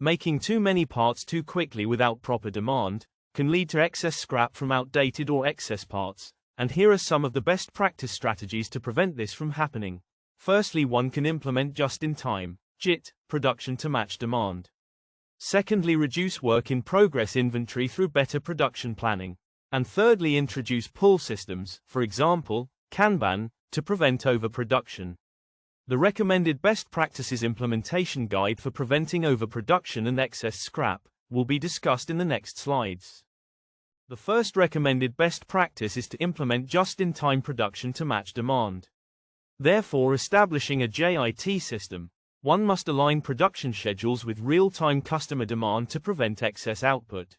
Making too many parts too quickly without proper demand can lead to excess scrap from outdated or excess parts, and here are some of the best practice strategies to prevent this from happening. Firstly, one can implement just-in-time (JIT) production to match demand. Secondly, reduce work in progress inventory through better production planning. And thirdly, introduce pull systems, for example, Kanban, to prevent overproduction. The recommended best practices implementation guide for preventing overproduction and excess scrap will be discussed in the next slides. The first recommended best practice is to implement just-in-time production to match demand. Therefore, establishing a JIT system, one must align production schedules with real-time customer demand to prevent excess output.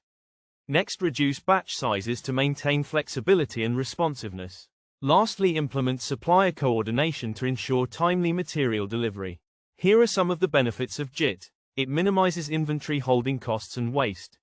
Next, reduce batch sizes to maintain flexibility and responsiveness. Lastly, implement supplier coordination to ensure timely material delivery. Here are some of the benefits of JIT. It minimizes inventory holding costs and waste.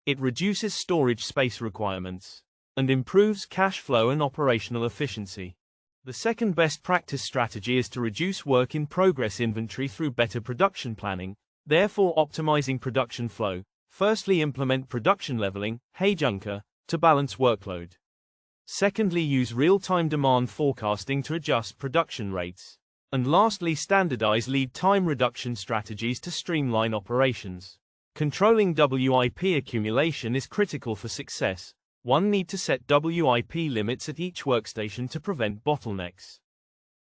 It reduces storage space requirements and improves cash flow and operational efficiency. The second best practice strategy is to reduce work in progress inventory through better production planning, therefore optimizing production flow. Firstly, implement production leveling (Heijunker) to balance workload. Secondly, use real-time demand forecasting to adjust production rates. And lastly, standardize lead time reduction strategies to streamline operations. Controlling WIP accumulation is critical for success. One needs to set WIP limits at each workstation to prevent bottlenecks.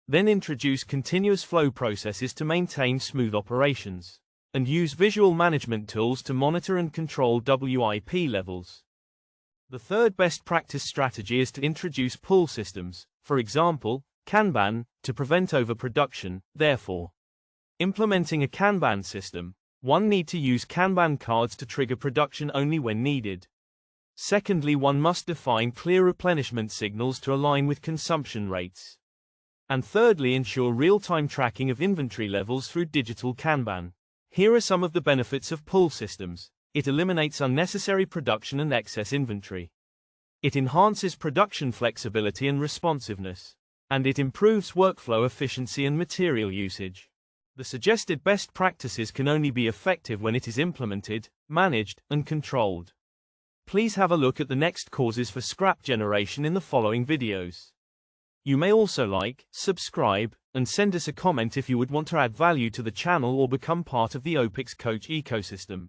Then introduce continuous flow processes to maintain smooth operations. And use visual management tools to monitor and control WIP levels. The third best practice strategy is to introduce pull systems, for example, Kanban, to prevent overproduction. Therefore, implementing a Kanban system, one needs to use Kanban cards to trigger production only when needed. Secondly, one must define clear replenishment signals to align with consumption rates. And thirdly, ensure real-time tracking of inventory levels through digital Kanban. Here are some of the benefits of pull systems. It eliminates unnecessary production and excess inventory. It enhances production flexibility and responsiveness. And it improves workflow efficiency and material usage. The suggested best practices can only be effective when it is implemented, managed, and controlled. Please have a look at the next causes for scrap generation in the following videos. You may also like, subscribe, and send us a comment if you would want to add value to the channel or become part of the OPEX Coach ecosystem.